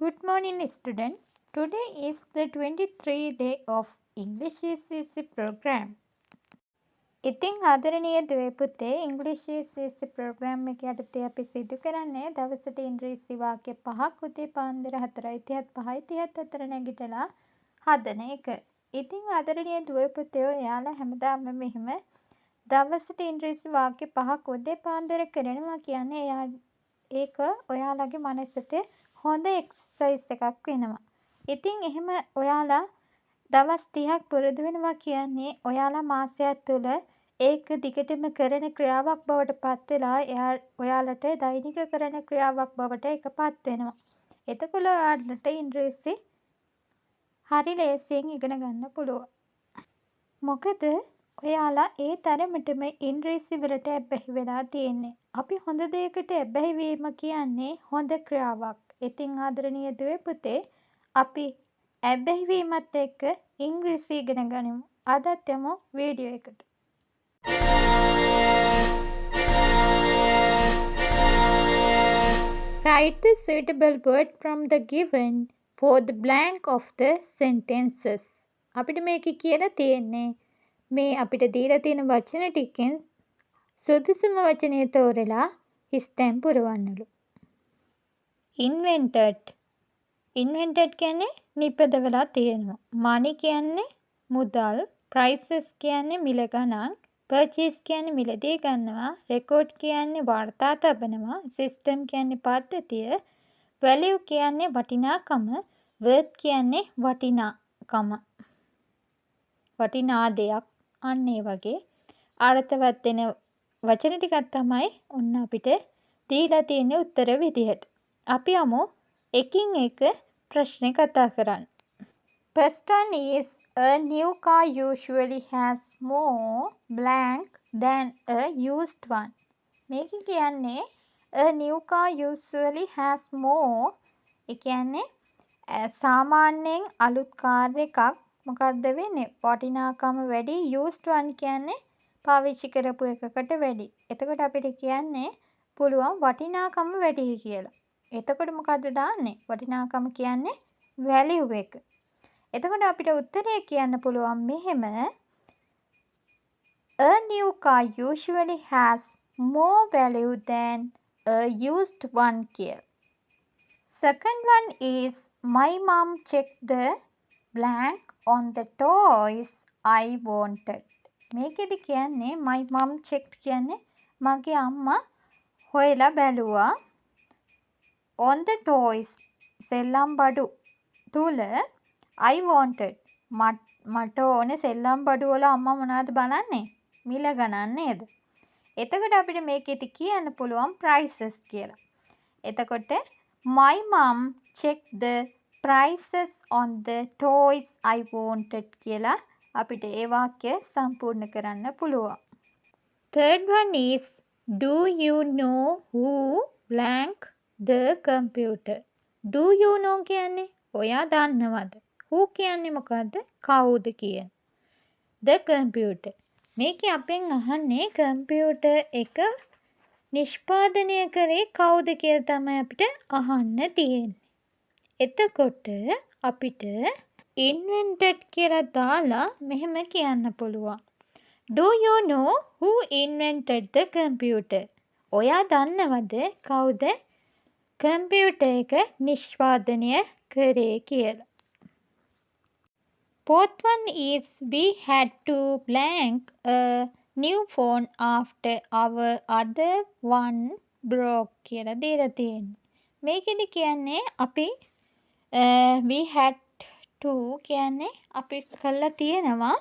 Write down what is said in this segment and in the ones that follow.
Good morning, student. Today is the 23rd day of English ECC program. ඉතින් ආදරණීය දුවේ පුතේ ඉංග්‍රීසි ECC ප්‍රෝග්‍රෑම් එක යටතේ අපි සිදු කරන්නේ දවසට ඉංග්‍රීසි වාක්‍ය 5ක් උදේ පාන්දර 4:35 5:34 නැගිටලා හදන එක. ඉතින් ආදරණීය දුවේ පුතේ ඔයාලා හැමදාම මෙහෙම දවසට ඉංග්‍රීසි වාක්‍ය 5ක් උදේ පාන්දර කරනවා කියන්නේ ඒක ඔයාලගේ මනසට හොඳ එක්සර්සයිස් එකක් වෙනවා. ඉතින් එහෙම ඔයාලා දවස් 30ක් පුරුදු වෙනවා කියන්නේ ඔයාලා මාසයක් තුළ ඒක දිගටම කරන ක්‍රියාවක් බවට පත් වෙලා ඔයාලට දෛනික කරන ක්‍රියාවක් බවට ඒකපත් වෙනවා. එතකොට ඔයාලට ඉංග්‍රීසි හරි ලේසියෙන් ඉගෙන ගන්න පුළුවන්. මොකද ඔයාලා ඒ තරමටම ඉංග්‍රීසි වලට ඇබ්බැහි වෙලා තියෙන්නේ. අපි හොඳ දෙයකට ඇබ්බැහි වීම කියන්නේ හොඳ ක්‍රියාවක්. ඉතින් ආදරණීය දුවේ පුතේ අපි ඇබ්බැහි වීමත් එක්ක ඉංග්‍රීසි ඉගෙන ගනිමු. අදත් යමු වීඩියෝ එකට. Write the suitable word from the given for the blank of the sentences. අපිට මේක කියලා තියෙන්නේ මේ අපිට දීලා තියෙන වචන ටිකෙන් සුදුසුම වචනය තෝරලා හිස්තැන් පුරවන්නලු. Invented කියන්නේ නිපදවලා තියෙනවා. money කියන්නේ මුදල්, prices කියන්නේ මිල ගණන්, purchase කියන්නේ මිලදී ගන්නවා, record කියන්නේ වාර්තා තබනවා, system කියන්නේ පද්ධතිය, value කියන්නේ වටිනාකම, worth කියන්නේ වටිනාකම. වටිනා දෙයක් අන්න ඒ වගේ අර්ථවත් වෙන වචන ටිකක් තමයි ඔන්න අපිට දීලා තියෙන උත්තර විදිහට. අපි යමු එකින් එක ප්‍රශ්නේ කතා කරන්න. First one is a new car usually has more blank than a used one. මේක කියන්නේ a new car usually has more ඒ කියන්නේ සාමාන්‍යයෙන් අලුත් කාර් එකක් මොකක්ද වෙන්නේ වටිනාකම වැඩි used one කියන්නේ පාවිච්චි කරපු එකකට වැඩි. එතකොට අපිට කියන්නේ පුළුවන් වටිනාකම වැඩි කියලා. එතකොට මොකද්ද දාන්නේ? වටිනාකම කියන්නේ value එක. එතකොට අපිට උත්තරය කියන්න පුළුවන් මෙහෙම a new car usually has more value than a used one කියලා. Second one is my mom checked the blank on the toys I wanted. මේකෙදි කියන්නේ my mom checked කියන්නේ මගේ අම්මා හොයලා බැලුවා on the toys සෙල්ලම් බඩු තුල I wanted මට ඕනේ සෙල්ලම් බඩු වල අම්මා මොනවද බලන්නේ? මිල ගණන් නේද? එතකොට අපිට මේකෙදි කියන්න පුළුවන් prices කියලා. එතකොට my mom checked the prices on the toys I wanted කියලා අපිට ඒ වාක්‍ය සම්පූර්ණ කරන්න පුළුවන්. Third one is do you know who blank the computer? Do you know කියන්නේ ඔයා දන්නවද? Who කියන්නේ මොකද්ද? කවුද කියන. The computer. මේකේ අපෙන් අහන්නේ කම්පියුටර් එක නිෂ්පාදනය කරේ කවුද කියලා තමයි අපිට අහන්න තියෙන්නේ. එතකොට අපිට invented කියලා දාලා මෙහෙම කියන්න පුළුවන්. Do you know who invented the computer? ඔයා දන්නවද කවුද කම්පියුටර් එක නිෂ්පාදනය කරේ කියලා. Fourth one is we had to blank a new phone after our other one broke කියලා දීලා තියෙන්නේ. මේකෙදි කියන්නේ අපි we had to කියන්නේ අපි කළා තියෙනවා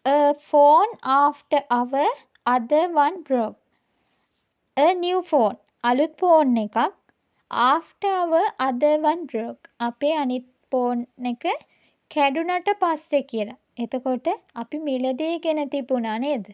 a phone after our other one broke. A new phone අලුත් ෆෝන් එකක් after our other one broke. අපේ අනිත් ෆෝන් එක කැඩුනට පස්සේ කියලා. එතකොට අපි මිලදීගෙන තිබුණා නේද?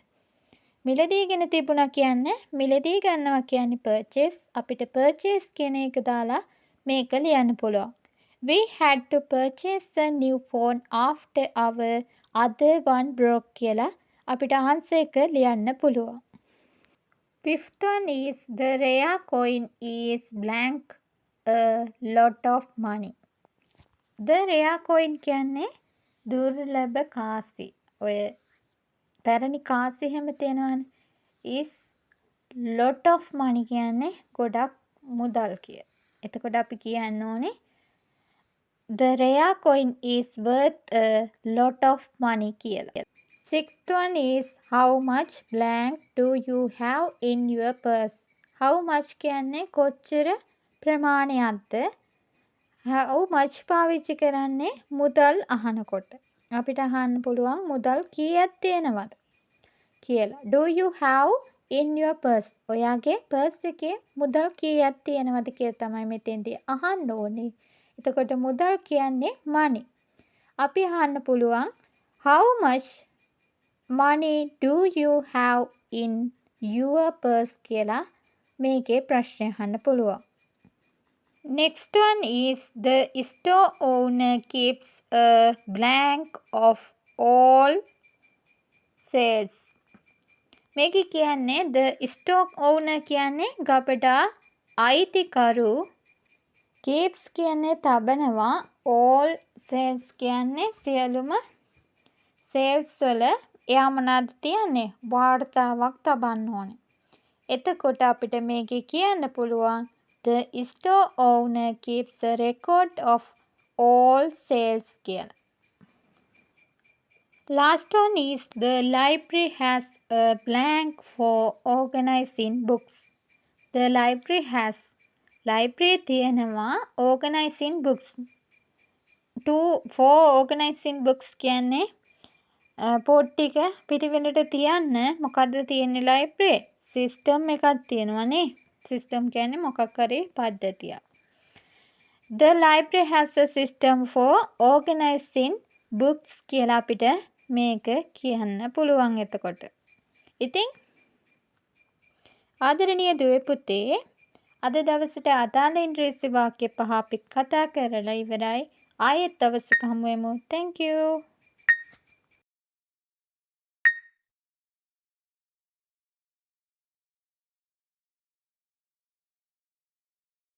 මිලදීගෙන තිබුණා කියන්නේ මිලදී ගන්නවා කියන්නේ purchase. අපිට purchase කියන එක දාලා මේක ලියන්න පුළුවන්. We had to purchase a new phone after our other one broke කියලා අපිට answer එක ලියන්න පුළුවන්. Fifth one is the rare coin is blank a lot of money. The rare coin කියන්නේ දුර්ලභ කාසි. ඔය පැරණි කාසි හැම තියෙනවනේ. is lot of money කියන්නේ ගොඩක් මුදල් කිය. එතකොට අපි කියන්න ඕනේ the rare coin is worth a lot of money කියලා. Sixth one is how much blank do you have in your purse? How much කියන්නේ කොච්චර ප්‍රමාණයක්ද? How much පාවිච්චි කරන්නේ මුදල් අහනකොට. අපිට අහන්න පුළුවන් මුදල් කීයක් තියෙනවද කියලා. Do you have in your purse? ඔයාගේ purse එකේ මුදල් කීයක් තියෙනවද කියලා තමයි මෙතෙන්දී අහන්න ඕනේ. එතකොට මුදල් කියන්නේ money. අපි අහන්න පුළුවන් how much money do you have in your purse කියලා මේකේ ප්‍රශ්නය අහන්න පුළුවන්. Next one is the store owner keeps a blank of all sales. මේක කියන්නේ the store owner කියන්නේ ගබඩා අයිතිකරු keeps කියන්නේ තබනවා all sales කියන්නේ සියලුම sales වල එයා මොනවද තියන්නේ වාර්තාවක් තබන්න ඕනේ. එතකොට අපිට මේකේ කියන්න පුළුවන් the store owner keeps a record of all sales කියලා. Last one is the library has a blank for organizing books. The library has library තියෙනවා organizing books. For organizing books කියන්නේ පොත් ටික පිටිවෙලට තියන්න මොකද්ද තියෙන්නේ library? system එකක් තියෙනවානේ. system කියන්නේ මොකක් හරි පද්ධතියක්. The library has a system for organizing books කියලා අපිට මේක කියන්න පුළුවන් එතකොට. ඉතින් ආදරණීය දුවේ පුතේ අද දවසට අදාළ ඉංග්‍රීසි වාක්‍ය 5 අපි කතා කරලා ඉවරයි. ආයෙත් දවසක හමු වෙමු. Thank you.